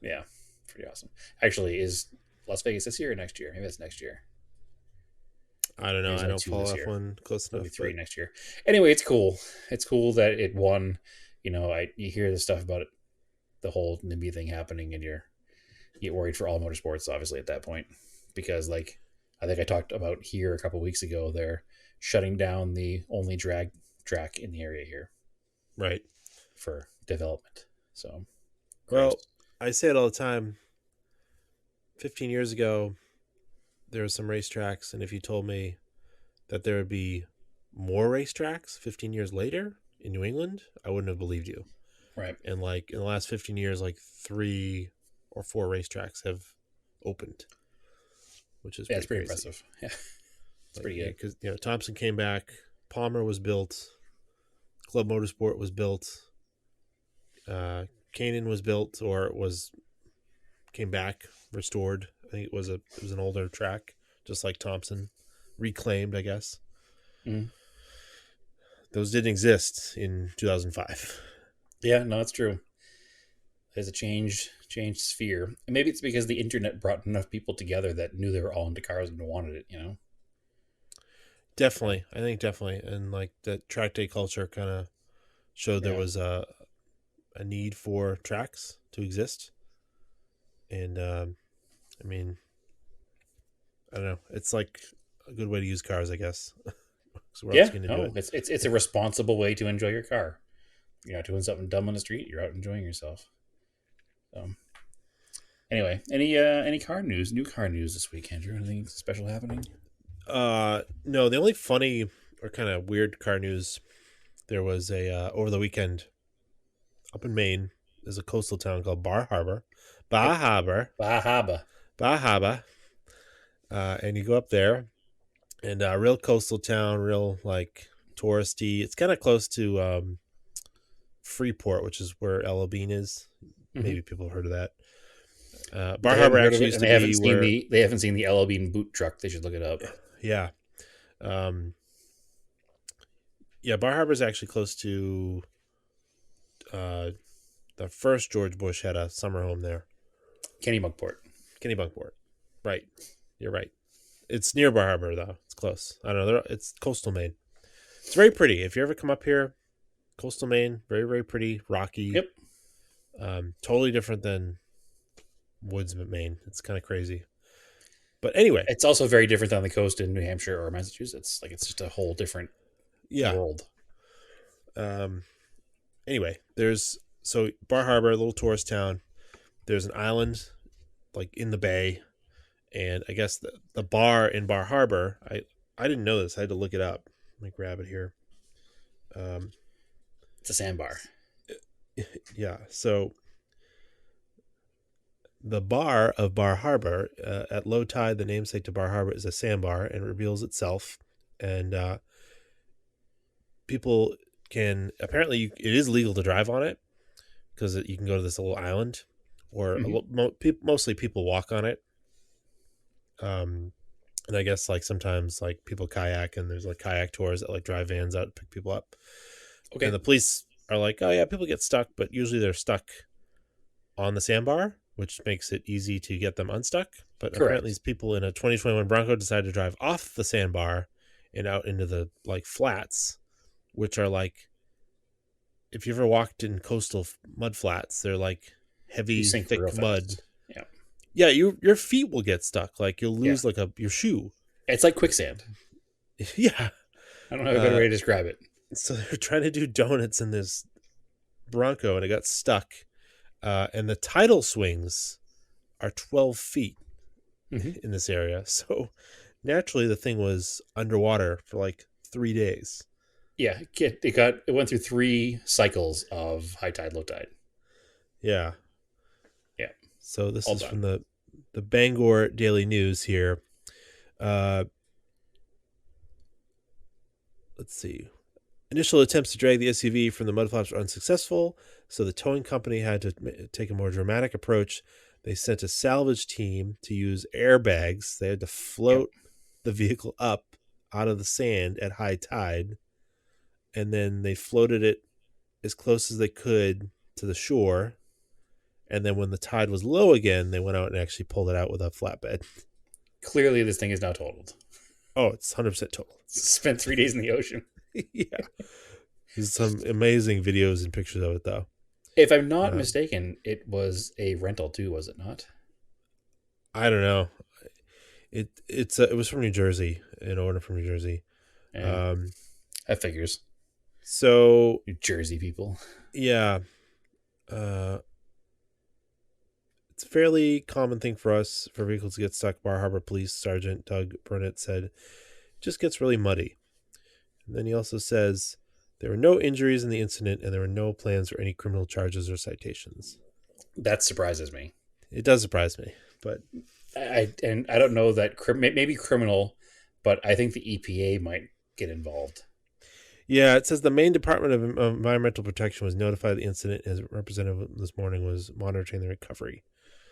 Yeah, pretty awesome. Actually, is Las Vegas this year or next year? Maybe that's next year. I don't know. There's I only don't 2 follow this year. F1 close Maybe enough. 3 But next year. Anyway, it's cool. It's cool that it won. You hear the stuff about it, the whole NIMBY thing happening, and you get worried for all motorsports, obviously, at that point. Because, like, I think I talked about here a couple weeks ago, they're shutting down the only drag track in the area here right. for development. So, gross. Well, I say it all the time. 15 years ago, there were some racetracks, and if you told me that there would be more racetracks 15 years later in New England, I wouldn't have believed you. Right. And like in the last 15 years, like 3 or 4 racetracks have opened, which is Yeah, it's pretty crazy. impressive. Yeah, it's Like, pretty good. because Thompson came back, Palmer was built, Club Motorsport was built, Canaan was built or was came back restored. I think it was an older track, just like Thompson reclaimed, I guess. Mm. Those didn't exist in 2005. Yeah, no, it's true. There's a changed sphere, and maybe it's because the internet brought enough people together that knew they were all into cars and wanted it. You know. So Definitely, I think definitely, and like that track day culture kind of showed there yeah, was a need for tracks to exist, and I mean, I don't know, it's like a good way to use cars, I guess. So we're else yeah. going to do No, it? it's a responsible way to enjoy your car. You're not doing something dumb on the street. You're out enjoying yourself. So anyway, any car news? New car news this week, Andrew? Anything special happening? No, the only funny or kind of weird car news there was a over the weekend up in Maine. There's a coastal town called Bar Harbor, Bar Yep. Harbor, Bahaba. Bar Harbor, and you go up there, and real coastal town, real like touristy. It's kind of close to Freeport, which is where Ella Bean is. Mm-hmm. Maybe people have heard of that. Bar They Harbor haven't heard of actually it, used and to be where, they haven't seen the LL Bean boot truck. They should look it up. yeah, um, yeah. Bar Harbor is actually close to uh, the first George Bush had a summer home there. Kennebunkport. Kennebunkport. Right. You're right. It's near Bar Harbor, though. It's close. I don't know. It's coastal Maine. It's very pretty. If you ever come up here, coastal Maine, very, very pretty, rocky. Yep. Totally different than woods of Maine. It's kind of crazy. But anyway, It's also very different on the coast in New Hampshire or Massachusetts. Like it's just a whole different yeah. world. Um, anyway, so Bar Harbor, a little tourist town. There's an island like in the bay, and I guess the bar in Bar Harbor. I didn't know this. I had to look it up. Let me grab it here. Um, It's a sandbar. yeah. So the bar of Bar Harbor at low tide, the namesake to Bar Harbor is a sandbar, and reveals itself. And people can apparently it is legal to drive on it because you can go to this little island, or Mm-hmm. mostly people walk on it. And I guess like sometimes like people kayak, and there's like kayak tours that like drive vans out to pick people up. And Okay. the police are like, oh yeah, people get stuck, but usually they're stuck on the sandbar, which makes it easy to get them unstuck. But apparently, Correct. these people in a 2021 Bronco decided to drive off the sandbar and out into the like flats, which are like, if you ever walked in coastal mud flats, they're like You heavy, sink real thick mud. fast. Yeah. Yeah, your feet will get stuck. Like you'll Yeah. lose like your shoe. It's like quicksand. Yeah. I don't have a better Uh, way to describe it. so they're trying to do donuts in this Bronco, and it got stuck. And the tidal swings are 12 feet Mm-hmm. in this area. So naturally, the thing was underwater for like 3 days. Yeah. It went through 3 cycles of high tide, low tide. Yeah. Yeah. So this All is from done. the Bangor Daily News here. Uh, let's see. Initial attempts to drag the SUV from the mudflaps were unsuccessful, so the towing company had to take a more dramatic approach. They sent a salvage team to use airbags. They had to Yep. float the vehicle up out of the sand at high tide, and then they floated it as close as they could to the shore. And then when the tide was low again, they went out and actually pulled it out with a flatbed. Clearly, this thing is now totaled. Oh, it's 100% total. Spent 3 days in the ocean. Yeah. There's some amazing videos and pictures of it, though. If I'm not Uh, mistaken, it was a rental too, was it not? I don't know. It was from New Jersey, an owner from New Jersey. Yeah, Um, that figures. so New Jersey people. yeah, uh, it's a fairly common thing for us for vehicles to get stuck. Bar Harbor Police Sergeant Doug Burnett said, "It just gets really muddy." And then he also says there were no injuries in the incident, and there were no plans for any criminal charges or citations. That surprises me. It does surprise me, but I don't know that maybe criminal, but I think the EPA might get involved. Yeah, it says the Maine Department of Environmental Protection was notified of the incident as representative this morning was monitoring the recovery.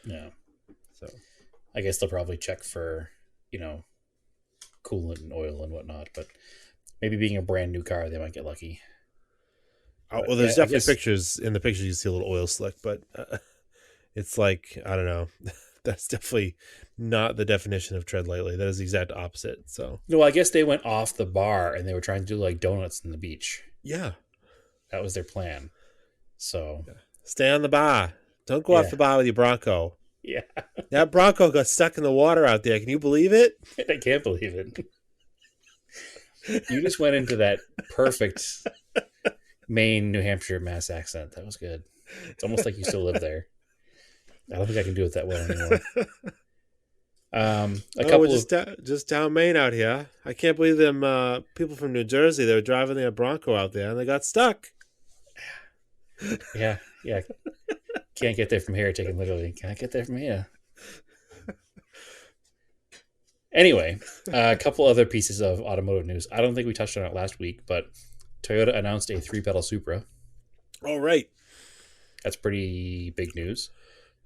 Yeah, So, I guess they'll probably check for, you know, coolant and oil and whatnot. But maybe being a brand new car, they might get lucky. oh, But well, yeah, there's I definitely guess pictures. In the pictures, you see a little oil slick, but it's like, I don't know. That's definitely not the definition of tread lightly. That is the exact opposite. So, no. I guess they went off the bar and they were trying to do like donuts in the beach. yeah. That was their plan. So Stay on the bar. Don't go off yeah, the bar with your Bronco. yeah. That Bronco got stuck in the water out there. Can you believe it? I can't believe it. You just went into that perfect Maine, New Hampshire, Mass accent. That was good. It's almost like you still live there. I don't think I can do it that well anymore. A Oh, we're couple of just down Maine out here. I can't believe them people from New Jersey. They were driving their Bronco out there and they got stuck. yeah, yeah. Can't get there from here. Taken literally. Can't get there from here. Anyway, a couple other pieces of automotive news. I don't think we touched on it last week, but Toyota announced a 3-pedal Supra. All right. That's pretty big news.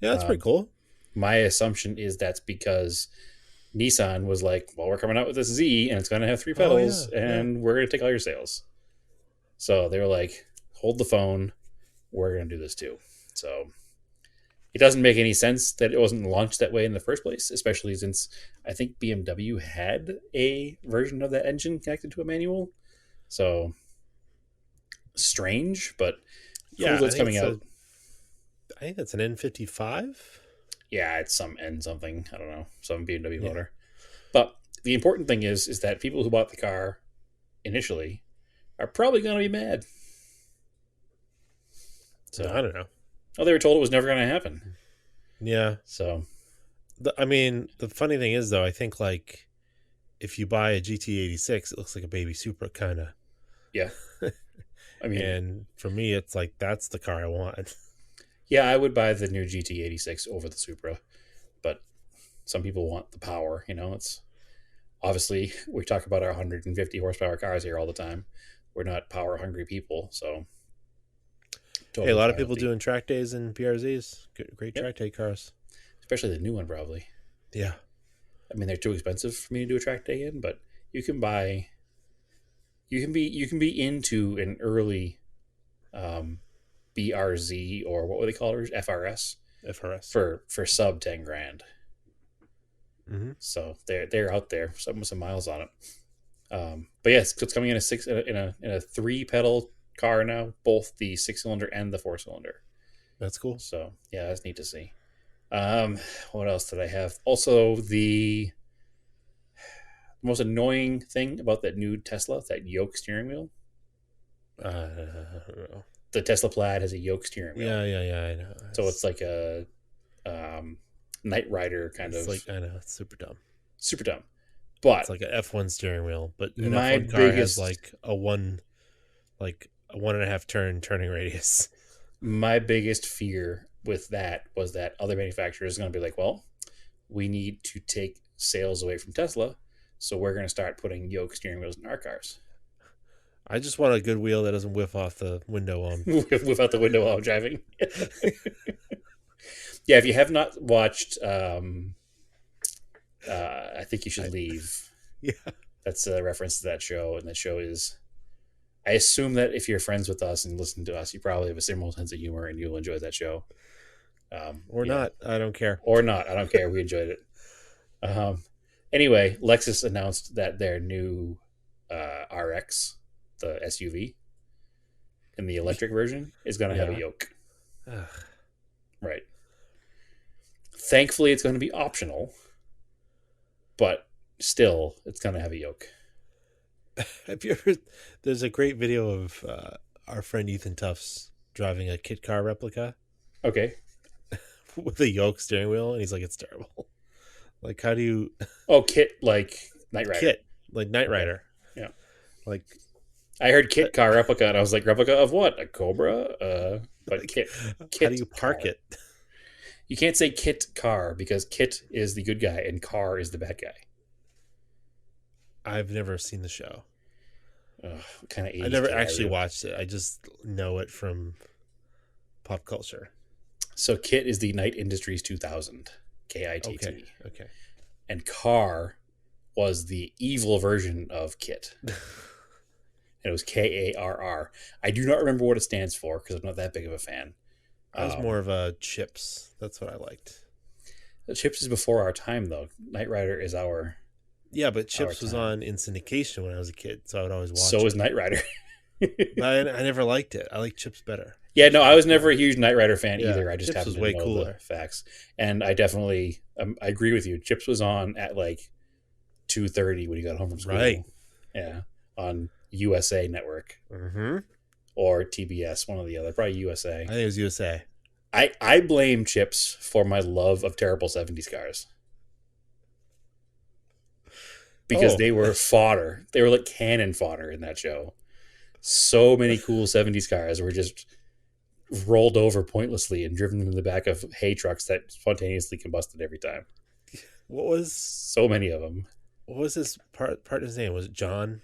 Yeah, that's pretty Um, cool. my assumption is that's because Nissan was like, well, we're coming out with this Z and it's going to have 3 Oh yeah, pedals yeah. and we're going to take all your sales. So they were like, hold the phone. We're going to do this too. So it doesn't make any sense that it wasn't launched that way in the first place, especially since I think BMW had a version of that engine connected to a manual. So strange, but cool Yeah, that's coming out. I think that's an N55. Yeah, it's some N something. I don't know, some BMW Yeah. motor. But the important thing is that people who bought the car initially are probably going to be mad. I So, don't know. oh, they were told it was never going to happen. Yeah. So, I mean, the funny thing is though, I think like if you buy a GT86, it looks like a baby Supra kind of. yeah. I mean, And for me, it's like that's the car I want. yeah, I would buy the new GT86 over the Supra, but some people want the power. You know, it's obviously we talk about our 150 horsepower cars here all the time. We're not power hungry people, so Hey, a totally lot of fine with people the doing track days and PRZs. Great yep, track day cars. especially the new one probably. Yeah. I mean, they're too expensive for me to do a track day in, but you can buy. You can be into an early um, BRZ or what would they call it? FRS FRS. for sub 10 grand. Mm-hmm. So they're out there, some miles on it. But yes, it's coming in a 3-pedal car now, both the 6-cylinder and the 4-cylinder. That's cool. So yeah, that's neat to see. What else did I have? Also, the most annoying thing about that new Tesla, that yoke steering wheel. I don't know. The Tesla Plaid has a yoke steering wheel, Yeah. I know. so it's like a Knight Rider kind It's of like I know it's super dumb. super dumb. It's But like an F1 steering wheel, but an my F1 car has biggest like a 1.5 turning radius. my biggest fear with that was that other manufacturers are going to be like, well, we need to take sales away from Tesla, so we're going to start putting yoke steering wheels in our cars. I just want a good wheel that doesn't whiff off the window Without the window while I'm driving. Yeah, if you have not watched, I think you should leave. Yeah. That's a reference to that show, and that show is. I assume that if you're friends with us and listen to us, you probably have a similar sense of humor, and you'll enjoy that show. Or Yeah, not. I don't care. or not. I don't care. We enjoyed it. Anyway, Lexus announced that their new RX, the SUV, in the electric version, is going to have a Yeah. yoke. Ugh. Right. Thankfully, it's going to be optional, but still, it's going to have a yoke. Have you ever? There's a great video of our friend Ethan Tufts driving a kit car replica Okay. with a yoke steering wheel, and he's like, "It's terrible." Like, how do you Oh, Kit like Knight Rider. kit like Knight Okay. Rider? Yeah. Like, I heard Kit car replica, and I was like, replica of what? A Cobra? But Kit. how do you park car. it? You can't say Kit car because Kit is the good guy and car is the bad guy. I've never seen the show. What kind of I 80s never kid are actually you? watched it. I just know it from pop culture. So KITT is the Knight Industries 2000, Okay. KITT. Okay. And KAR was the evil version of KITT. And it was KARR. I do not remember what it stands for because I'm not that big of a fan. I was more Um, of a Chips. That's what I liked. the Chips is before our time, though. Knight Rider is Yeah, but our Chips was time. on in syndication when I was a kid, so I would always watch So is it. Knight Rider. But I never liked it. I like Chips better. Yeah, Chips no, was I way was never a cooler. huge Knight Rider fan Yeah, either. I just Chips happen was to way know the cooler. facts, and I definitely I agree with you. Chips was on at like 2:30 when you got home from Right. school. Yeah, on USA Network Mm-hmm. or TBS, one or the other. Probably I USA. think it was USA. I blame Chips for my love of terrible '70s cars because Oh, they were fodder. They were like cannon fodder in that show. So many cool '70s cars were just rolled over pointlessly and driven in the back of hay trucks that spontaneously combusted every time. what was So many of them. what was his partner's name? Was it John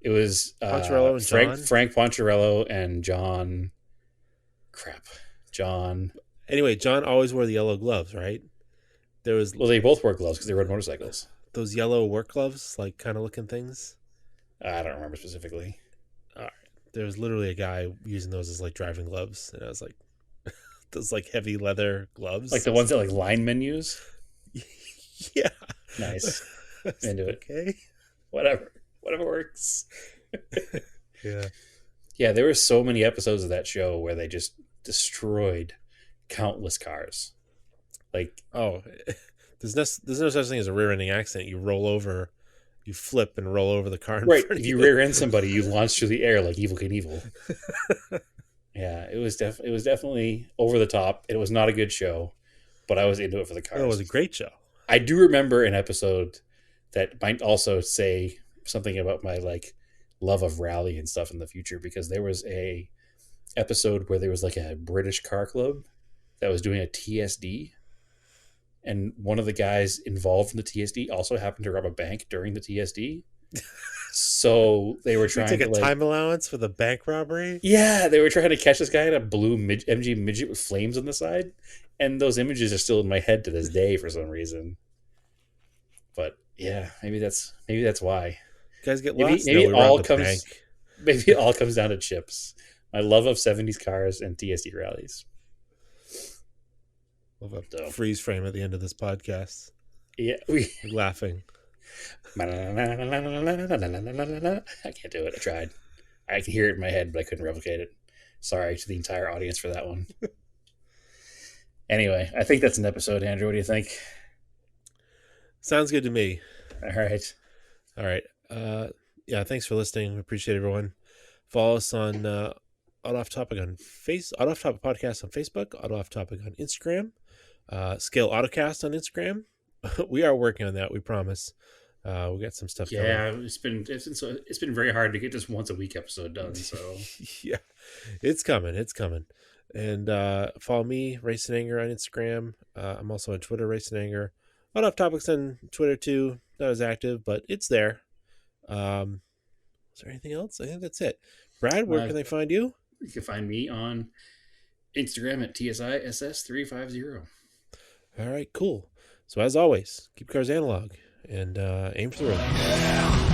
It was Poncherello and John? Frank Poncherello and John. Crap, John. Anyway, John always wore the yellow gloves, right? There was Well, they both wore gloves because they rode motorcycles. those yellow work gloves, like kind of looking things. I don't remember specifically. All right. There was literally a guy using those as like driving gloves, and I was like, those like heavy leather Like gloves. the ones that like linemen use. Yeah. Nice, into it. Okay. Whatever works. Yeah. Yeah, there were so many episodes of that show where they just destroyed countless cars. Like, Oh, there's no such thing as a rear-ending accident. You roll over, you flip and roll over the car in right, front if of you you. rear end somebody, you launch through the air like Evil Knievel. Yeah, it was definitely over the top. It was not a good show, but I was into it for the Oh, it was cars. a great show. I do remember an episode that might also say something about my like love of rally and stuff in the future because there was a episode where there was like a British car club that was doing a TSD, and one of the guys involved in the TSD also happened to rob a bank during the TSD. So they were We trying take a to like, time allowance for the bank robbery. yeah, they were trying to catch this guy in a blue MG midget with flames on the side, and those images are still in my head to this day for some reason. But yeah, maybe that's why. You guys get Maybe lost. No, we robbed the bank. maybe it all comes down to Chips. My love of '70s cars and TSD rallies. We'll have a So freeze frame at the end of this podcast. yeah, we. Like laughing. I can't do it. I tried. I can hear it in my head, but I couldn't replicate it. Sorry to the entire audience for that one. Anyway, I think that's an episode, Andrew. What do you think? Sounds good to me. All right. All right. Yeah, thanks for listening. We appreciate everyone. Follow us on Auto Off Topic on Auto Off Topic Podcast on Facebook, Auto Off Topic on Instagram, Scale Autocast on Instagram. We are working on that, we promise. We got some stuff coming. Yeah, it's been very hard to get this once a week episode done. So Yeah, it's coming. It's coming. And follow me, Race and Anger, on Instagram. I'm also on Twitter, Race and Anger. Auto Off Topics on Twitter too. Not as active, but it's there. Is there anything else? I think that's it. Brad, where can they find you? you can find me on Instagram at TSISS350. All right, cool. So as always, keep cars analog and aim for the road.